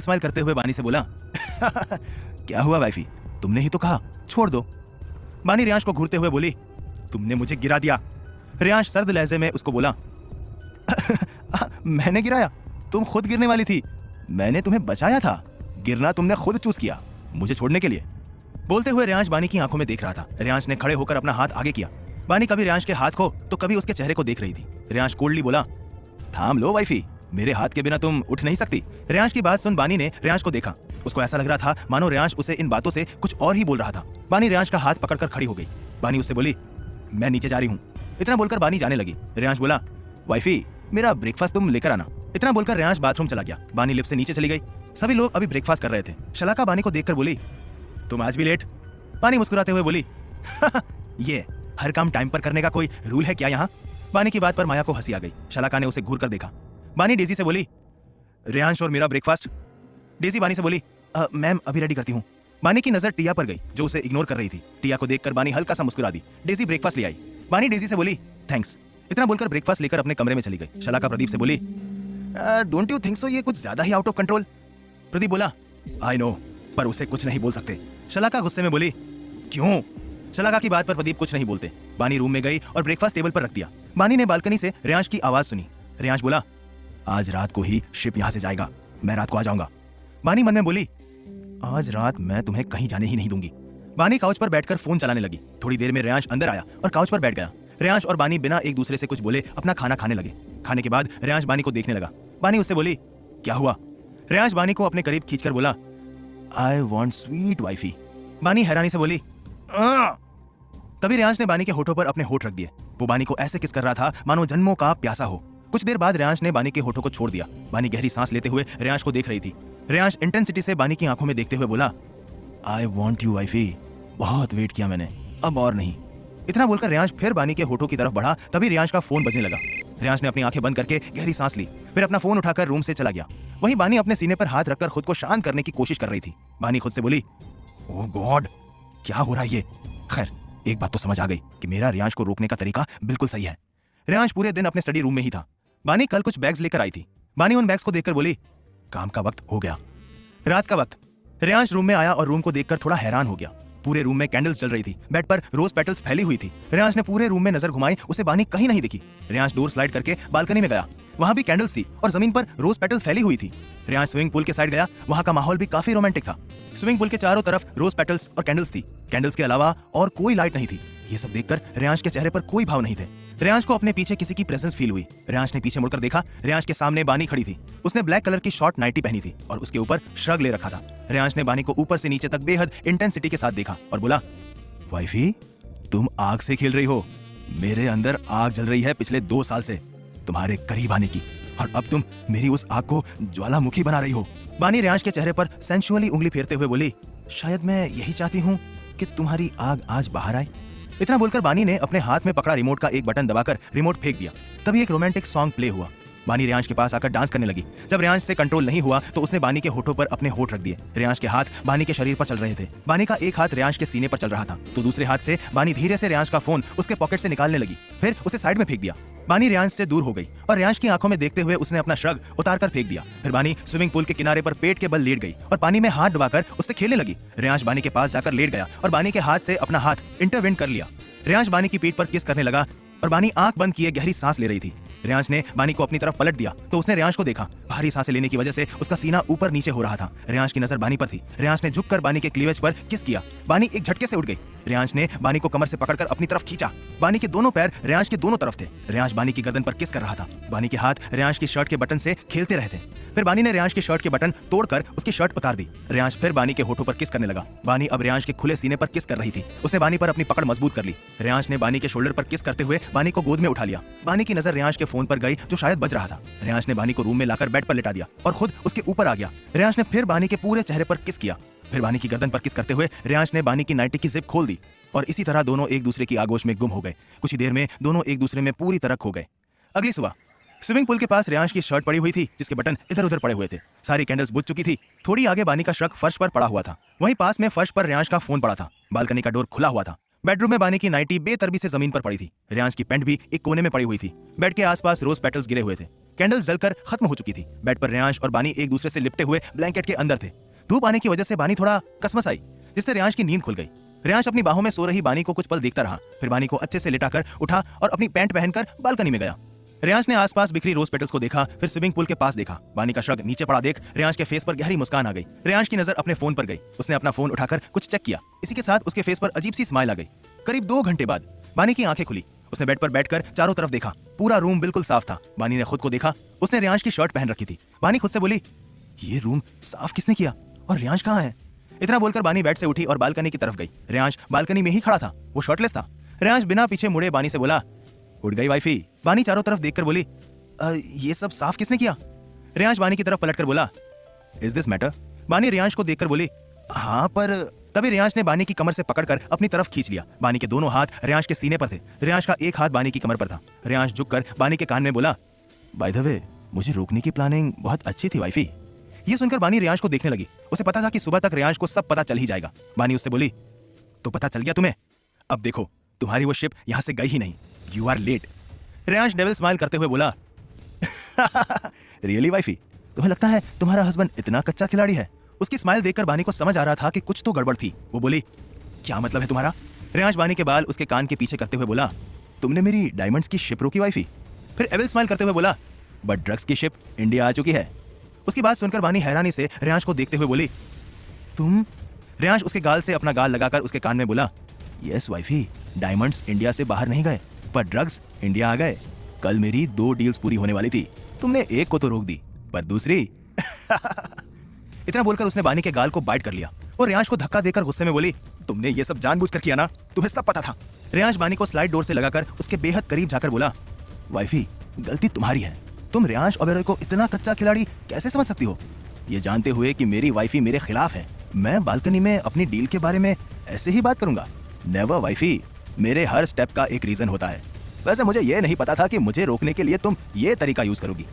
Smile करते हुए बानी से बोला, क्या हुआ वाइफी, तुमने ही तो कहा छोड़ दो। बानी रियांश को घूरते हुए बोली, तुमने मुझे गिरा दिया। रियांश सर्द लहजे में उसको बोला, मैंने गिराया? तुम खुद गिरने वाली थी, मैंने तुम्हें बचाया था। गिरना तुमने खुद चूज किया मुझे छोड़ने के लिए। बोलते हुए रियांश बानी की आंखों में देख रहा था। रियांश ने खड़े होकर अपना हाथ आगे किया। बानी कभी रियांश के हाथ को तो कभी उसके चेहरे को देख रही थी। रियांश कोल्डली बोला, थाम लो वाइफी, मेरे हाथ के बिना तुम उठ नहीं सकती। रियांश की बात सुन बानी ने रियांश को देखा। उसको ऐसा लग रहा था मानो रियांश उसे इन बातों से कुछ और ही बोल रहा था। बानी रियांश का हाथ पकड़कर खड़ी हो गई। बानी उससे बोली, मैं नीचे जा रही हूँ। इतना बोलकर बानी जाने लगी। रियांश बोला, वाइफी मेरा ब्रेकफास्ट तुम लेकर आना। इतना बोलकर रियांश बाथरूम चला गया। बानी लिफ्ट से नीचे चली गई। सभी लोग अभी ब्रेकफास्ट कर रहे थे। शलाका बानी को देखकर बोली, तुम आज भी लेट? बानी मुस्कुराते हुए बोली, ये हर काम टाइम पर करने का कोई रूल है क्या यहाँ? बानी की बात पर माया को हंसी आ गई। शलाका ने उसे घूर कर देखा। बानी डेजी से बोली, रियांश और मेरा ब्रेकफास्ट। डेजी बानी से बोली, मैम अभी रेडी करती हूँ। बानी की नजर टिया पर गई जो उसे इग्नोर कर रही थी। टिया को देखकर बानी हल्का सा मुस्कुरा दी। डेजी ब्रेकफास्ट ले आई। बानी डेजी से बोली, थैंक्स। इतना बोलकर ब्रेकफास्ट लेकर अपने कमरे में चली गई। शलाका प्रदीप से बोली, डोंट यू थिंक सो ये कुछ ज्यादा ही आउट ऑफ कंट्रोल? प्रदीप बोला, आई नो, पर उसे कुछ नहीं बोल सकते। शलाका गुस्से में बोली, क्यों? शलाका की बात पर प्रदीप कुछ नहीं बोलते। बानी रूम में गई और ब्रेकफास्ट टेबल पर रख दिया। बानी ने बालकनी से रियांश की आवाज सुनी। रियांश बोला, आज रात को ही शिप यहाँ से जाएगा, मैं रात को आ जाऊंगा। बानी मन में बोली, आज रात मैं तुम्हें कहीं जाने ही नहीं दूंगी। बानी काउच पर बैठकर फोन चलाने लगी। थोड़ी देर में रियांश अंदर आया और काउच पर बैठ गया। रियांश और बानी बिना एक दूसरे से कुछ बोले अपना खाना खाने लगे। खाने के बाद रियांश बानी को देखने लगा। बानी उससे बोली, क्या हुआ? रियांश बानी को अपने करीब खींचकर बोला, आई वॉन्ट स्वीट वाइफी। बानी हैरानी से बोली, तभी रियांश ने बानी के होठों पर अपने होठ रख दिए। वो बानी को ऐसे किस कर रहा था मानो जन्मों का प्यासा हो। कुछ देर बाद रियांश ने बानी के होठों को छोड़ दिया। बानी गहरी सांस लेते हुए रियांश को देख रही थी। रियांश इंटेंसिटी से बानी की आंखों में देखते हुए बोला, आई वॉन्ट यू वाइफी, बहुत वेट किया मैंने, अब और नहीं। इतना बोलकर रियांश फिर बानी के होठों की तरफ बढ़ा। तभी रियांश का फोन बजने लगा। रियांश ने अपनी आंखें बंद करके गहरी सांस ली, फिर अपना फोन उठाकर रूम से चला गया। वहीं बानी अपने सीने पर हाथ रखकर खुद को शांत करने की कोशिश कर रही थी। बानी खुद से बोली, ओह गॉड, क्या हो रहा है ये? खैर एक बात तो समझ आ गई कि मेरा रियांश को रोकने का तरीका बिल्कुल सही है। रियांश पूरे दिन अपने स्टडी रूम में ही था। बानी कल कुछ बैग्स लेकर आई थी। बानी उन बैग्स को देखकर बोली, काम का वक्त हो गया। रात का वक्त। रियांश रूम में आया और रूम को देखकर थोड़ा हैरान हो गया। पूरे रूम में कैंडल्स जल रही थी। बेड पर रोज पेटल्स फैली हुई थी। रियांश ने पूरे रूम में नजर घुमाई, उसे बानी कहीं नहीं दिखी। रियांश डोर स्लाइड करके बालकनी में गया। वहां भी कैंडल्स थी और जमीन पर रोज पेटल्स फैली हुई थी। रियांश स्विमिंग पूल के साइड गया। वहां का माहौल भी काफी रोमांटिक था। स्विमिंग पूल के चारों तरफ रोज पेटल्स और कैंडल्स थी। कैंडल्स के अलावा और कोई लाइट नहीं थी। ये सब देखकर रियांश के चेहरे पर कोई भाव नहीं थे। रियांश को अपने पीछे किसी की प्रेजेंस फील हुई। रियांश ने पीछे मुड़कर देखा। रियांश के सामने बानी खड़ी थी। उसने ब्लैक कलर की शॉर्ट नाइटी पहनी थी और उसके ऊपर श्रग ले रखा था। रियांश ने बानी को ऊपर से नीचे तक बेहद इंटेंसिटी के साथ देखा और बोला, वाइफी तुम आग से खेल रही हो। मेरे अंदर आग जल रही है पिछले 2 साल से तुम्हारे करीब आने की, और अब तुम मेरी उस आग को ज्वालामुखी बना रही हो। बानी रियांश के चेहरे पर सेंसुअली उंगली फेरते हुए बोली, शायद मैं यही चाहती हूँ कि तुम्हारी आग आज बाहर आए। इतना बोलकर बानी ने अपने हाथ में पकड़ा रिमोट का एक बटन दबाकर रिमोट फेंक दिया। तभी एक रोमांटिक सॉन्ग प्ले हुआ। बानी रियांश के पास आकर डांस करने लगी। जब रियांश से कंट्रोल नहीं हुआ तो उसने बानी के होठों पर अपने होठ रख दिए। रियांश के हाथ बानी के शरीर पर चल रहे थे। बानी का एक हाथ रियांश के सीने पर चल रहा था तो दूसरे हाथ से बानी धीरे से रियांश का फोन उसके पॉकेट से निकालने लगी, फिर उसे साइड में फेंक दिया। बानी रियांश से दूर हो गई और रियांश की आंखों में देखते हुए उसने अपना श्रग उतारकर फेंक दिया। फिर बानी स्विमिंग पूल के किनारे पर पेट के बल लेट गई और पानी में हाथ डुबाकर उससे खेलने लगी। रियांश बानी के पास जाकर लेट गया और बानी के हाथ से अपना हाथ इंटरवेंट कर लिया। रियांश बानी की पीठ पर किस करने लगा और बानी आंख बंद किए गहरी सांस ले रही थी। रियांश ने बानी को अपनी तरफ पलट दिया तो उसने रियांश को देखा। भारी सांसें लेने की वजह से उसका सीना ऊपर नीचे हो रहा था। रियांश की नजर बानी पर थी। रियांश ने झुककर बानी के क्लीवेज पर किस किया। बानी एक झटके से उठ गई। रियांश ने बानी को कमर से पकड़कर अपनी तरफ खींचा। बानी के दोनों पैर रियांश के दोनों तरफ थे। रियांश बानी की गर्दन पर किस कर रहा था। बानी के हाथ रियांश की शर्ट के बटन से खेलते रहे थे। फिर बानी ने रियांश की शर्ट के बटन तोड़कर उसकी शर्ट उतार दी। रियांश फिर बानी के होठों पर किस करने लगा। बानी अब रियांश के खुले सीने पर किस कर रही थी। उसने बानी पर अपनी पकड़ मजबूत कर ली। रियांश ने बानी के शोल्डर पर किस करते हुए बानी को गोद में उठा लिया। बानी की नजर रियांश के फोन पर गई जो शायद बज रहा था। रियांश ने बानी को रूम में लाकर बेड पर लेटा दिया और खुद उसके ऊपर आ गया। रियांश ने फिर बानी के पूरे चेहरे पर किस किया। फिर बानी की गर्दन पर किस करते हुए रियांश ने बानी की नाइटी की जिप खोल दी और इसी तरह दोनों एक दूसरे की आगोश में गुम हो गए। कुछ ही देर में दोनों एक दूसरे में पूरी तरह खो गए। अगली सुबह स्विमिंग पूल के पास रियांश की शर्ट पड़ी हुई थी जिसके बटन इधर उधर पड़े हुए थे। सारी कैंडल्स बुझ चुकी थी। थोड़ी आगे बानी का श्रग फर्श पर पड़ा हुआ था। वहीं पास में फर्श पर रियांश का फोन पड़ा था। बालकनी का डोर खुला हुआ था। बेडरूम में बानी की नाइटी बेतरबी से जमीन पर पड़ी थी। रियांश की पैंट भी एक कोने में पड़ी हुई थी। बेड के आसपास रोज पेटल्स गिरे हुए थे। कैंडल्स जलकर खत्म हो चुकी थी। बेड पर रेयांश और बानी एक दूसरे से लिपटे हुए ब्लैंकेट के अंदर थे। धूप आने की वजह से बानी थोड़ा कसमस आई, जिससे रेयांश की नींद खुल गई। रेयांश अपनी बाहों में सो रही बानी को कुछ पल देखता रहा, फिर बानी को अच्छे से लिटाकर उठा और अपनी पैंट पहनकर बालकनी में गया। रेयांश ने आसपास बिखरी रोज पेटल्स को देखा, फिर स्विमिंग पूल के पास देखा। बानी का श्रग नीचे पड़ा देख रेयांश के फेस पर गहरी मुस्कान आ गई। रेयांश की नजर अपने फोन पर गई। उसने अपना फोन उठाकर कुछ चेक किया। इसी के साथ उसके फेस पर अजीब सी स्माइल आ गई। करीब 2 घंटे बाद बानी की आंखें खुली। उसने बेड पर बैठकर चारों तरफ देखा। पूरा रूम बिल्कुल साफ था। बानी ने खुद को देखा। उसने रेयांश की शर्ट पहन रखी थी। बानी खुद से बोली, ये रूम साफ किसने किया और रेयांश कहाँ है? इतना बोलकर बानी बेड से उठी और बालकनी की तरफ गई। रेयांश बालकनी में ही खड़ा था, वो शर्टलेस था। रेयांश बिना पीछे मुड़े बानी से बोला, उठ गई वाइफी? बानी चारों तरफ देखकर बोली, ये सब साफ किसने किया? रेयांश बानी की तरफ पलटकर बोला, इज दिस मैटर? बानी रेयांश को देखकर बोली, हाँ पर। तभी रेयांश ने बानी की कमर से पकड़कर अपनी तरफ खींच लिया। बानी के दोनों हाथ रेयांश के सीने पर थे। रेयांश का एक हाथ बानी की कमर पर था। रेयांश झुककर बानी के कान में बोला, बाय द वे, मुझे रोकने की प्लानिंग बहुत अच्छी थी वाइफी। ये सुनकर बानी रेयांश को देखने लगी। उसे पता था कि सुबह तक रेयांश को सब पता चल ही जाएगा। बानी उससे बोली, तो पता चल गया तुम्हें? अब देखो, तुम्हारी वो शिप यहां से गई ही नहीं। You are late. Reyansh devil smile करते हुए बोला, रियली वाइफी? तुम्हें लगता है तुम्हारा हस्बैंड इतना कच्चा खिलाड़ी है? उसकी स्माइल देखकर बानी को समझ आ रहा था कि कुछ तो गड़बड़ थी। वो बोली, क्या मतलब है तुम्हारा? रेयांश बानी के बाल उसके कान के पीछे करते हुए बोला, तुमने मेरी डायमंड्स की शिप रोकी वाइफी? फिर एविल स्माइल करते हुए बोला, बट ड्रग्स की शिप इंडिया आ चुकी है। उसकी बात सुनकर बानी हैरानी से रेयांश को देखते हुए बोली, तुम? रेयांश उसके गाल से अपना गाल लगाकर उसके कान में बोला, यस वाइफी, डायमंड्स इंडिया से बाहर नहीं गए, पर ड्रग्स इंडिया आ गए। कल मेरी 2 डील्स पूरी होने वाली थी। तुमने एक को तो रोक दी, पर दूसरी। इतना बोलकर उसने बानी के गाल को बाइट कर लिया और रेयांश को धक्का देकर गुस्से में बोली, तुमने ये सब जानबूझकर किया ना? तुम्हें सब पता था। रेयांश बानी को स्लाइड डोर से लगाकर उसके बेहद करीब जाकर बोला, वाइफी, गलती तुम्हारी है। तुम रेयांश ओबेरॉय को इतना कच्चा खिलाड़ी कैसे समझ सकती हो? ये जानते हुए कि मेरी वाइफी मेरे खिलाफ है, मैं बालकनी में अपनी डील के बारे में ऐसे ही बात करूंगा? नेवर वाइफी, मेरे हर स्टेप का एक रीजन होता है। वैसे मुझे ये नहीं पता था कि मुझे रोकने के लिए तुम ये तरीका यूज करोगी।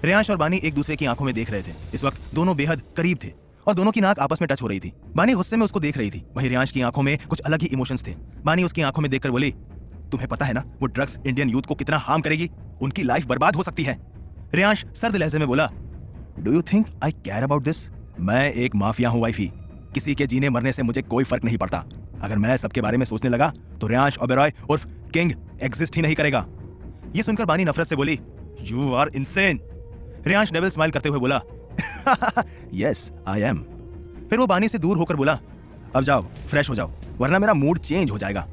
रेयांश और बानी एक दूसरे की आंखों में देख रहे थे। इस वक्त दोनों बेहद करीब थे और दोनों की नाक आपस में टच हो रही थी। बानी गुस्से में उसको देख रही थी, वहीं रेयांश की आंखों में कुछ अलग ही इमोशंस थे। बानी उसकी आंखों में देखकर बोली, तुम्हें पता है ना वो ड्रग्स इंडियन यूथ को कितना हार्म करेगी? उनकी लाइफ बर्बाद हो सकती है। रेयांश सर्द लहजे में बोला, do you think I care about this? मैं एक माफिया हूँ वाइफी। किसी के जीने मरने से मुझे कोई फर्क नहीं पड़ता। अगर मैं सबके बारे में सोचने लगा तो रेयांश ओबेरॉय उर्फ किंग एग्जिस्ट ही नहीं करेगा। ये सुनकर बानी नफरत से बोली, you are insane. Reyansh devil smile करते हुए बोला, यस आई एम। फिर वो बानी से दूर होकर बोला, अब जाओ फ्रेश हो जाओ, वरना मेरा मूड चेंज हो जाएगा।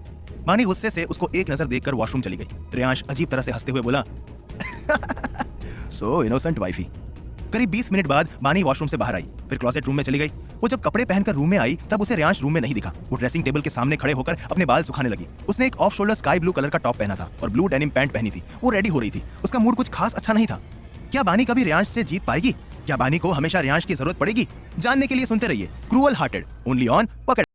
बानी गुस्से से उसको एक नजर देखकर वॉशरूम चली गई। रेयांश अजीब तरह से हंसते हुए बोला, सो इनोसेंट वाइफी। करीब 20 मिनट बाद बानी वॉशरूम से बाहर आई, फिर क्लोसेट रूम में चली गई। वो जब कपड़े पहनकर रूम में आई तब उसे रेयांश रूम में नहीं दिखा। वो ड्रेसिंग टेबल के सामने खड़े होकर अपने बाल सुखाने लगी। उसने एक off shoulder sky blue colour का टॉप पहना था और ब्लू डेनिम पैंट पहनी थी। वो रेडी हो रही थी। उसका मूड कुछ खास अच्छा नहीं था। क्या बानी कभी रेयांश से जीत पाएगी? क्या बानी को हमेशा रेयांश की जरूरत पड़ेगी? जानने के लिए सुनते रहिए क्रूअल हार्टेड, ओनली ऑन पकड़।